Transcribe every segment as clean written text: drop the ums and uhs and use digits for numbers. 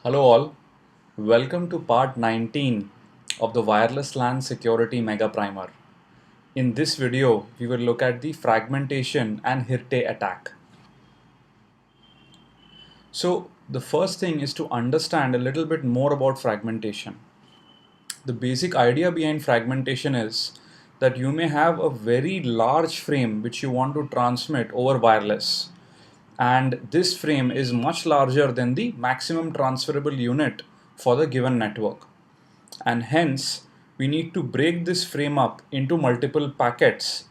Hello all, welcome to part 19 of the Wireless LAN Security Mega Primer. In this video, we will look at the fragmentation and Hirte attack. So the first thing is to understand a little bit more about fragmentation. The basic idea behind fragmentation is that you may have a very large frame which you want to transmit over wireless, and this frame is much larger than the maximum transferable unit for the given network, and hence we need to break this frame up into multiple packets,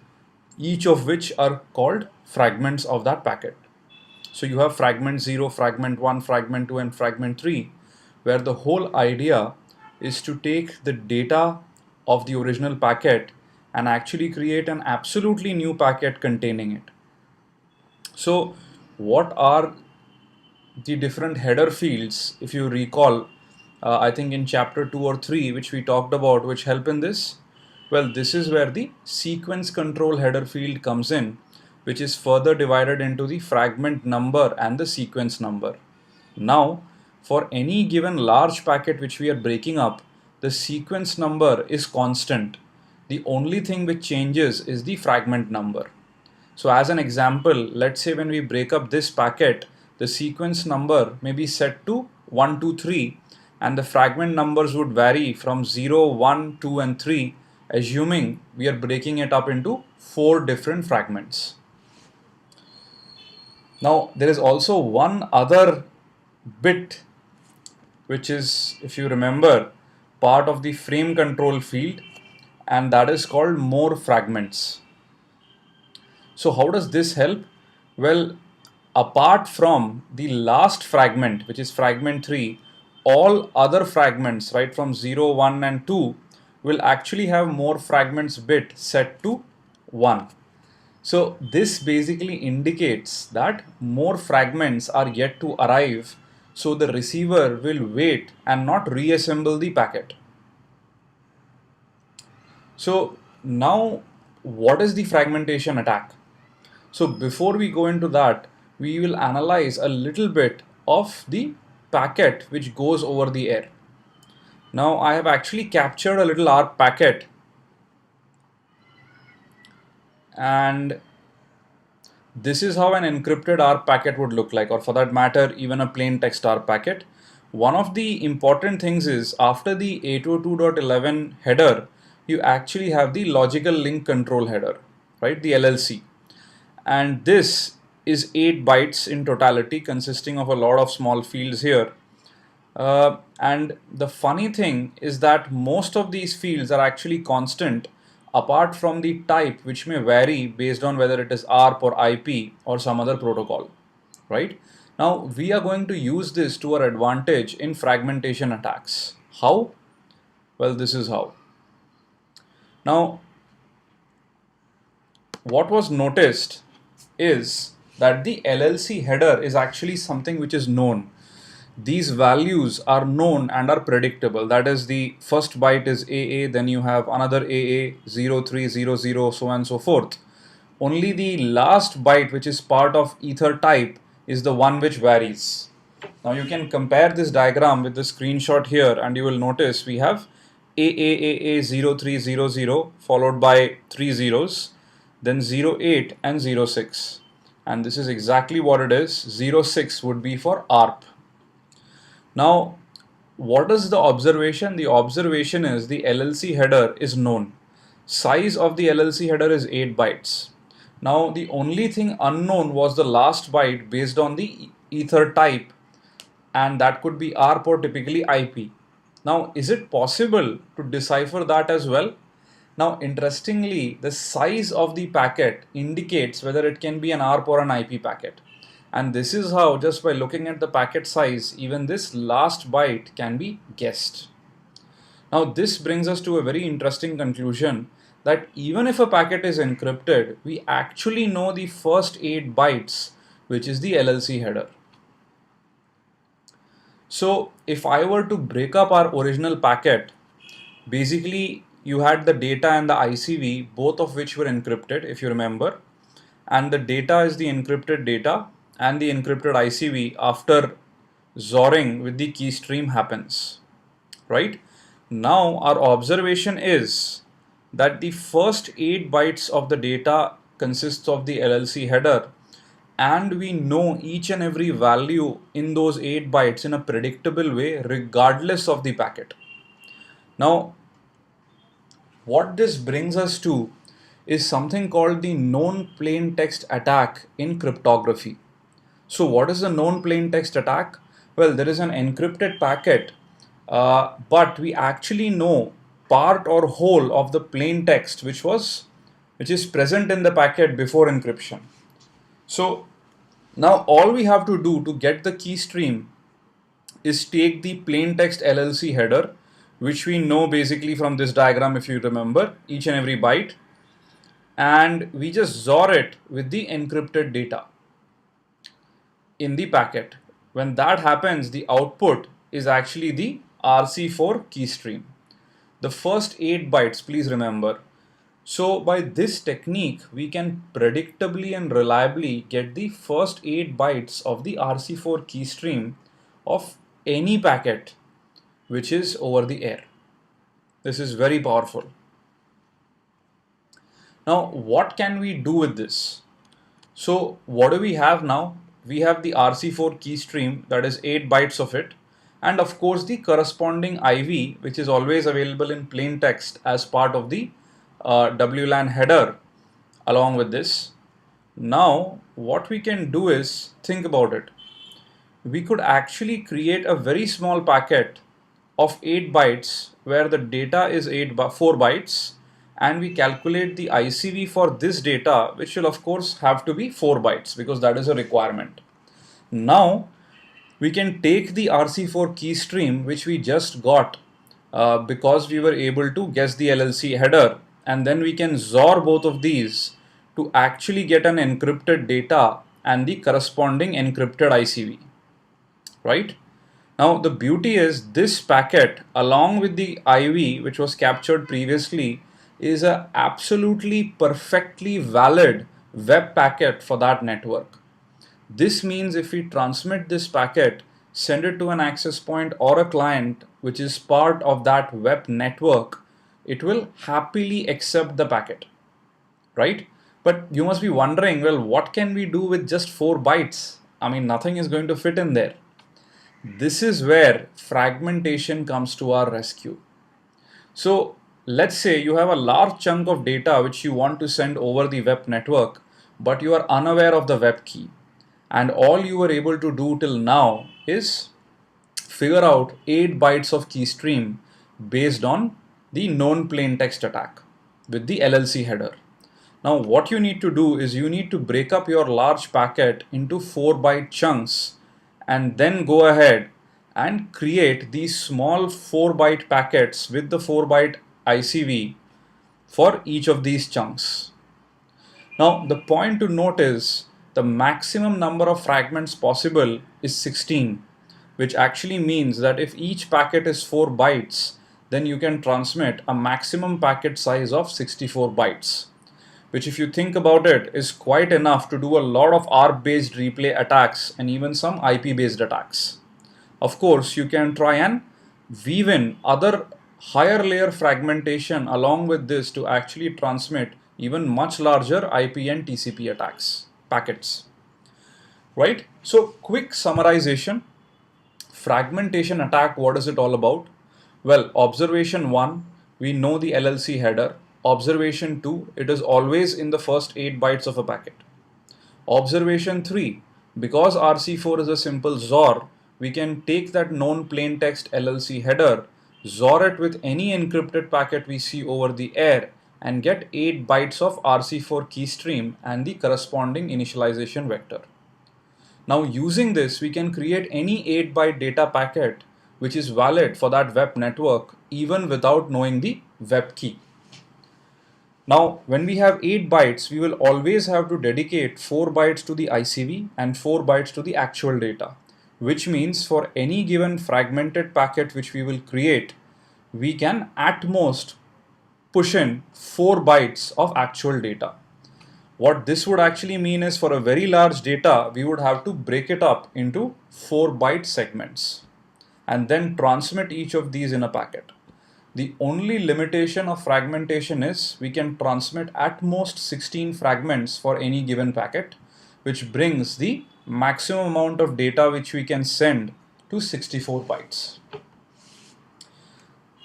each of which are called fragments of that packet. So you have fragment 0, fragment 1, fragment 2 and fragment 3, where the whole idea is to take the data of the original packet and actually create an absolutely new packet containing it. So what are the different header fields, if you recall, I think in chapter 2 or 3 which we talked about, which help in this? Well, this is where the sequence control header field comes in, which is further divided into the fragment number and the sequence number. Now, for any given large packet which we are breaking up, the sequence number is constant. The only thing which changes is the fragment number. So as an example, let's say when we break up this packet, the sequence number may be set to 1, 2, 3, and the fragment numbers would vary from 0, 1, 2 and 3, assuming we are breaking it up into 4 different fragments. Now there is also one other bit which is, if you remember, part of the frame control field, and that is called more fragments. So how does this help? Well, apart from the last fragment, which is fragment 3, all other fragments, right, from 0, 1 and 2 will actually have more fragments bit set to 1. So this basically indicates that more fragments are yet to arrive, so the receiver will wait and not reassemble the packet. So now, what is the fragmentation attack? So before we go into that, we will analyze a little bit of the packet which goes over the air. Now I have actually captured a little ARP packet, and this is how an encrypted ARP packet would look like, or for that matter, even a plain text ARP packet. One of the important things is after the 802.11 header, you actually have the logical link control header, right? The LLC. And this is 8 bytes in totality, consisting of a lot of small fields here. And the funny thing is that most of these fields are actually constant, apart from the type, which may vary based on whether it is ARP or IP or some other protocol, right? Now we are going to use this to our advantage in fragmentation attacks. How? Well, this is how. Now, what was noticed is that the LLC header is actually something which is known. These values are known and are predictable. That is, the first byte is AA, then you have another AA, 0300, so on and so forth. Only the last byte, which is part of ether type, is the one which varies. Now you can compare this diagram with the screenshot here, and you will notice we have AAAA0300 followed by 3 zeros, then 08 and 06. And this is exactly what it is. 06 would be for ARP. Now, what is the observation? The observation is the LLC header is known. Size of the LLC header is 8 bytes. Now, the only thing unknown was the last byte based on the ether type, and that could be ARP or typically IP. Now, is it possible to decipher that as well? Now, interestingly, the size of the packet indicates whether it can be an ARP or an IP packet. And this is how, just by looking at the packet size, even this last byte can be guessed. Now, this brings us to a very interesting conclusion that even if a packet is encrypted, we actually know the first 8 bytes, which is the LLC header. So if I were to break up our original packet, basically you had the data and the ICV, both of which were encrypted, if you remember, and the data is the encrypted data and the encrypted ICV after XORing with the key stream happens, right? Now our observation is that the first 8 bytes of the data consists of the LLC header, and we know each and every value in those 8 bytes in a predictable way regardless of the packet. Now what this brings us to is something called the known plain text attack in cryptography. So what is a known plain text attack? Well, there is an encrypted packet, but we actually know part or whole of the plain text which is present in the packet before encryption. So now all we have to do to get the key stream is take the plain text LLC header, which we know basically from this diagram if you remember, each and every byte, and we just XOR it with the encrypted data in the packet. When that happens, the output is actually the RC4 key stream. The first 8 bytes, please remember. So by this technique, we can predictably and reliably get the first 8 bytes of the RC4 key stream of any packet which is over the air. This is very powerful. Now, what can we do with this? So what do we have now? We have the RC4 key stream, that is 8 bytes of it, and of course the corresponding IV, which is always available in plain text as part of the WLAN header along with this. Now what we can do is think about it. We could actually create a very small packet of 8 bytes where the data is 4 bytes, and we calculate the ICV for this data, which will of course have to be 4 bytes because that is a requirement. Now we can take the RC4 key stream which we just got because we were able to guess the LLC header, and then we can XOR both of these to actually get an encrypted data and the corresponding encrypted ICV, right? Now the beauty is this packet along with the IV which was captured previously is a absolutely perfectly valid web packet for that network. This means if we transmit this packet, send it to an access point or a client which is part of that web network, it will happily accept the packet, right? But you must be wondering, well, what can we do with just 4 bytes? I mean, nothing is going to fit in there. This is where fragmentation comes to our rescue. So let's say you have a large chunk of data which you want to send over the web network, but you are unaware of the web key, and all you were able to do till now is figure out 8 bytes of key stream based on the known plain text attack with the LLC header. Now what you need to do is you need to break up your large packet into 4 byte chunks and then go ahead and create these small 4 byte packets with the 4 byte ICV for each of these chunks. Now the point to note is the maximum number of fragments possible is 16, which actually means that if each packet is 4 bytes, then you can transmit a maximum packet size of 64 bytes, which if you think about it is quite enough to do a lot of ARP-based replay attacks and even some IP-based attacks. Of course, you can try and weave in other higher layer fragmentation along with this to actually transmit even much larger IP and TCP attacks packets, right? So quick summarization. Fragmentation attack, what is it all about? Well, observation 1, we know the LLC header. Observation 2, it is always in the first 8 bytes of a packet. Observation 3, because RC4 is a simple XOR, we can take that known plain text LLC header, XOR it with any encrypted packet we see over the air, and get 8 bytes of RC4 key stream and the corresponding initialization vector. Now using this, we can create any 8 byte data packet which is valid for that web network even without knowing the web key. Now when we have 8 bytes, we will always have to dedicate 4 bytes to the ICV and 4 bytes to the actual data, which means for any given fragmented packet which we will create, we can at most push in 4 bytes of actual data. What this would actually mean is for a very large data, we would have to break it up into 4-byte segments and then transmit each of these in a packet. The only limitation of fragmentation is we can transmit at most 16 fragments for any given packet, which brings the maximum amount of data which we can send to 64 bytes.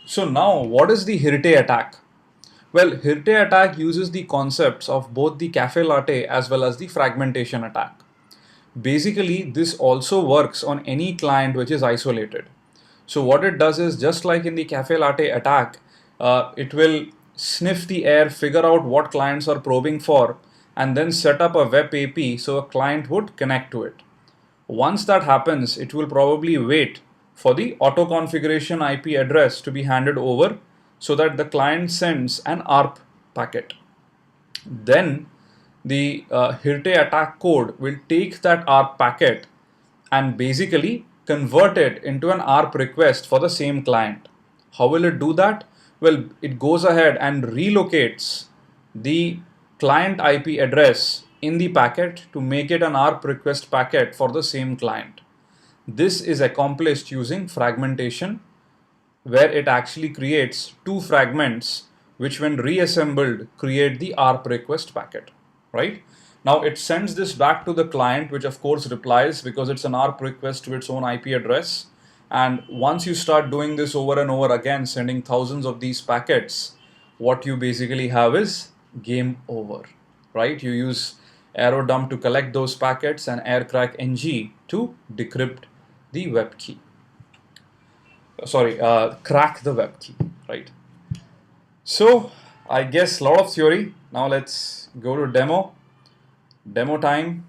So now, what is the Hirte attack? Well, Hirte attack uses the concepts of both the cafe latte as well as the fragmentation attack. Basically, this also works on any client which is isolated. So what it does is, just like in the cafe latte attack, it will sniff the air, figure out what clients are probing for, and then set up a web API so a client would connect to it. Once that happens, it will probably wait for the auto configuration IP address to be handed over so that the client sends an ARP packet. Then the Hirte attack code will take that ARP packet and basically convert it into an ARP request for the same client. How will it do that? Well, it goes ahead and relocates the client IP address in the packet to make it an ARP request packet for the same client. This is accomplished using fragmentation, where it actually creates two fragments which, when reassembled, create the ARP request packet, right? Now it sends this back to the client, which of course replies because it's an ARP request to its own IP address. And once you start doing this over and over again, sending thousands of these packets, what you basically have is game over, right? You use AeroDump to collect those packets and AirCrackNG to decrypt the web key. Crack the web key, right? So I guess a lot of theory. Now let's go to demo time.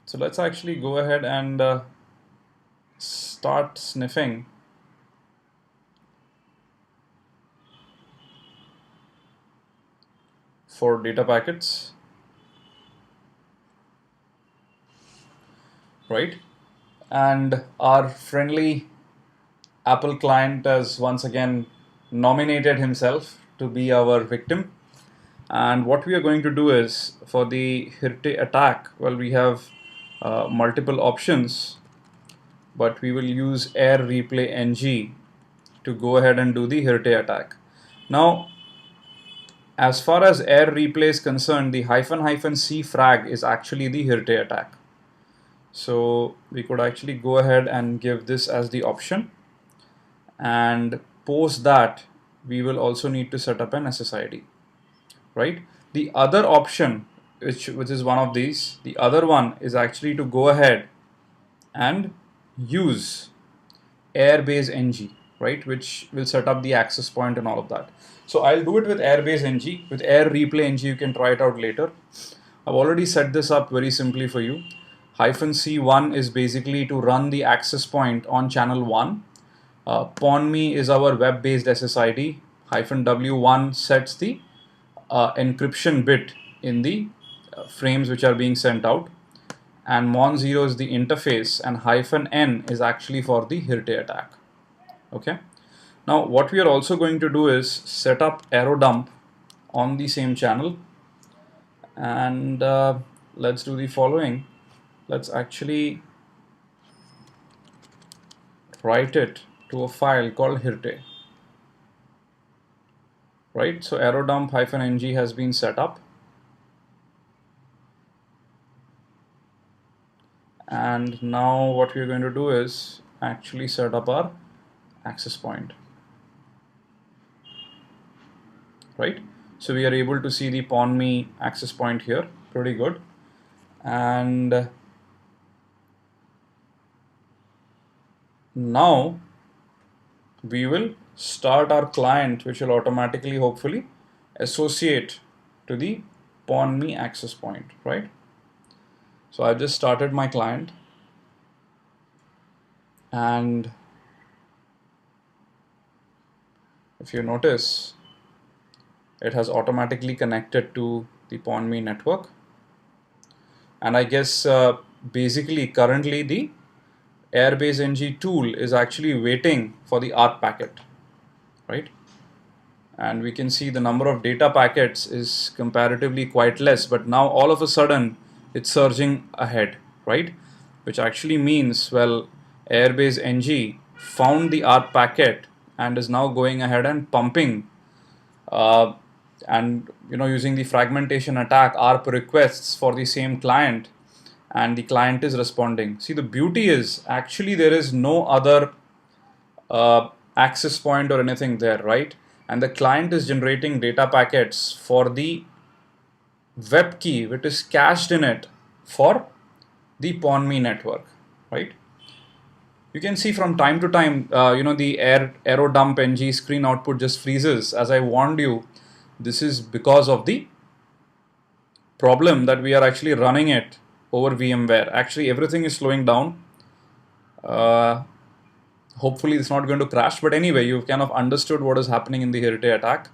So let's actually go ahead and start sniffing for data packets, right? And our friendly Apple client has once again nominated himself to be our victim. And what we are going to do is, for the Hirte attack, well, we have multiple options, but we will use air replay ng to go ahead and do the Hirte attack. Now, as far as air replay is concerned, the --c frag is actually the Hirte attack. So we could actually go ahead and give this as the option, and post that we will also need to set up an SSID, right? The other option, which is one of these, the other one is actually to go ahead and use airbase ng, right, which will set up the access point and all of that. So I'll do it with airbase ng. With air replay ng, you can try it out later. I've already set this up very simply for you. -c1 is basically to run the access point on channel 1. PwnMe is our web-based SSID. -w1 sets the encryption bit in the frames which are being sent out, and mon0 is the interface, and -n is actually for the Hirte attack. Okay. Now what we are also going to do is set up AeroDump on the same channel, and let's do the following. Let's actually write it to a file called Hirte. Right, so AeroDump -ng has been set up, and now what we're going to do is actually set up our access point. Right, so we are able to see the PwnMe access point here, pretty good. And now we will start our client, which will automatically, hopefully, associate to the PwnMe access point, right? So I just started my client, and if you notice, it has automatically connected to the PwnMe network. And I guess basically currently the Airbase NG tool is actually waiting for the ARP packet, right? And we can see the number of data packets is comparatively quite less, but now all of a sudden it's surging ahead, right? Which actually means, well, Airbase NG found the ARP packet and is now going ahead and pumping uh, and using the fragmentation attack ARP requests for the same client, and the client is responding. See, the beauty is actually there is no other access point or anything there, right? And the client is generating data packets for the web key which is cached in it for the PwnMe network, right? You can see from time to time, the arrow dump ng screen output just freezes. As I warned you, this is because of the problem that we are actually running it over VMware. Actually, everything is slowing down. Hopefully it's not going to crash, but anyway, you've kind of understood what is happening in the Heritage attack.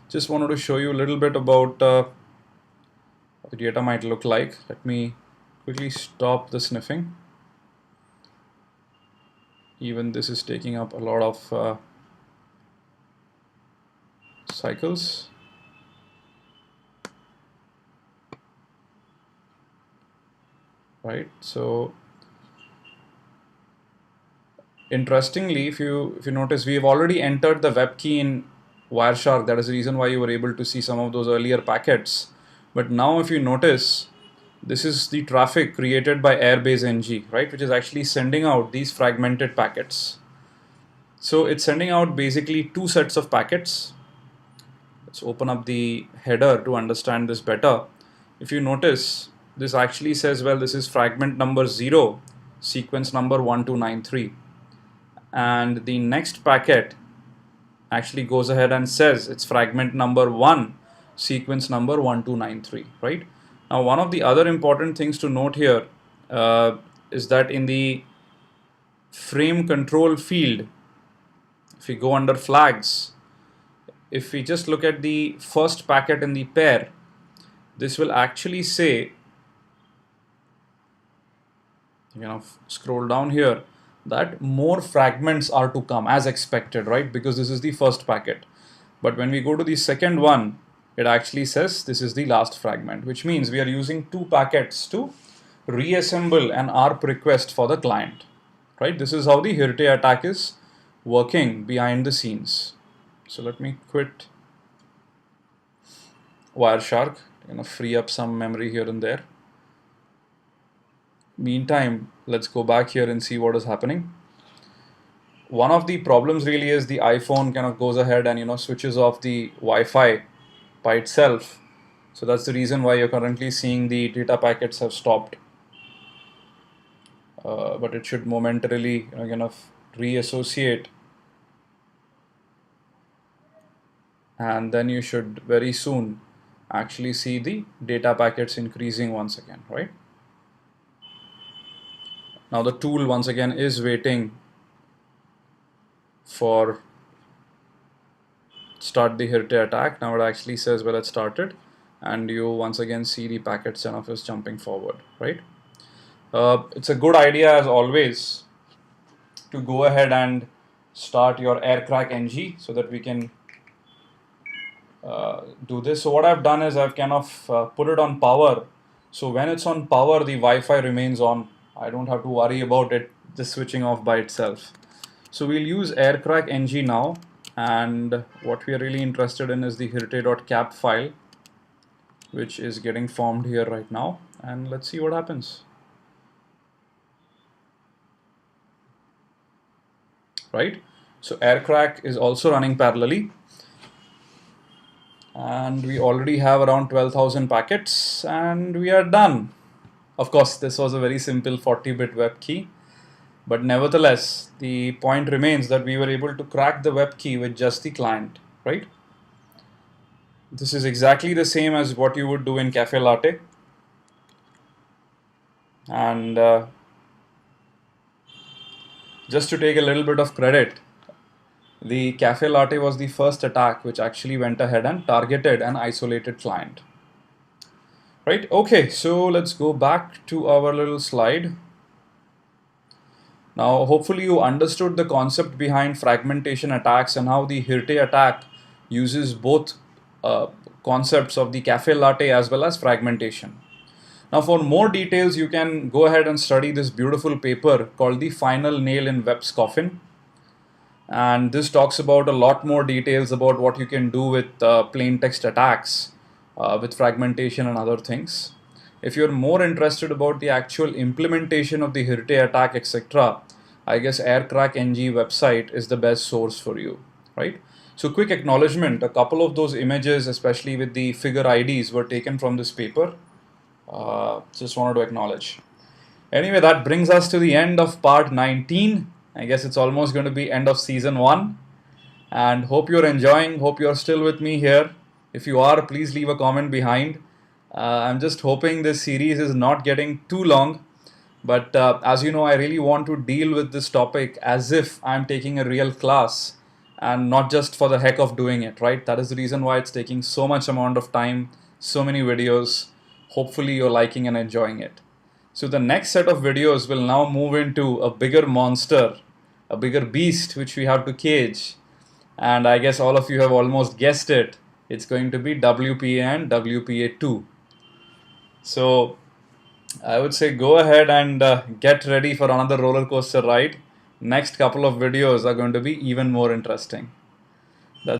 Just wanted to show you a little bit about what the data might look like. Let me quickly stop the sniffing. Even this is taking up a lot of cycles. Right, so interestingly, if you notice, we have already entered the web key in Wireshark. That is the reason why you were able to see some of those earlier packets. But now if you notice, this is the traffic created by Airbase NG, right, which is actually sending out these fragmented packets. So it's sending out basically two sets of packets. Let's open up the header to understand this better. If you notice, this actually says, well, this is fragment number 0, sequence number 1293. And the next packet actually goes ahead and says it's fragment number 1, sequence number 1293, right? Now, one of the other important things to note here is that in the frame control field, if we go under flags, if we just look at the first packet in the pair, this will actually say, scroll down here, that more fragments are to come as expected, right? Because this is the first packet. But when we go to the second one, it actually says this is the last fragment, which means we are using two packets to reassemble an ARP request for the client, right? This is how the Heritage attack is working behind the scenes. So let me quit Wireshark, free up some memory here and there. Meantime, let's go back here and see what is happening. One of the problems really is the iPhone kind of goes ahead and switches off the Wi-Fi by itself. So that's the reason why you're currently seeing the data packets have stopped. But it should momentarily kind of reassociate, and then you should very soon actually see the data packets increasing once again, right? Now the tool once again is waiting for start the Heritage attack. Now it actually says, well, it started, and you once again see the packet send-off is jumping forward, right? It's a good idea, as always, to go ahead and start your AirCrack NG so that we can do this. So what I've done is I've kind of put it on power. So when it's on power, the Wi-Fi remains on. I don't have to worry about it just switching off by itself. So we'll use AirCrack NG now, and what we are really interested in is the heritage.cap file, which is getting formed here right now, and let's see what happens. Right, so AirCrack is also running parallelly, and we already have around 12,000 packets, and we are done. Of course, this was a very simple 40-bit web key, but nevertheless, the point remains that we were able to crack the web key with just the client, right? This is exactly the same as what you would do in Cafe Latte. And just to take a little bit of credit, the Cafe Latte was the first attack which actually went ahead and targeted an isolated client. Right, okay, so let's go back to our little slide. Now, hopefully, you understood the concept behind fragmentation attacks and how the Hirte attack uses both uh, concepts of the cafe latte as well as fragmentation. Now, for more details, you can go ahead and study this beautiful paper called The Final Nail in Webb's Coffin. And this talks about a lot more details about what you can do with plain text attacks, with fragmentation and other things. If you're more interested about the actual implementation of the Hirte attack, etc., I guess Aircrack NG website is the best source for you, right? So, quick acknowledgement, a couple of those images, especially with the figure IDs, were taken from this paper. Just wanted to acknowledge. Anyway, that brings us to the end of part 19. I guess it's almost going to be end of season 1. And hope you're enjoying, hope you're still with me here. If you are, please leave a comment behind. I'm just hoping this series is not getting too long. But as you know, I really want to deal with this topic as if I'm taking a real class and not just for the heck of doing it, right? That is the reason why it's taking so much amount of time, so many videos. Hopefully, you're liking and enjoying it. So, the next set of videos will now move into a bigger monster, a bigger beast which we have to cage. And I guess all of you have almost guessed it. It's going to be WPA and WPA 2. So, I would say go ahead and get ready for another roller coaster ride. Next couple of videos are going to be even more interesting.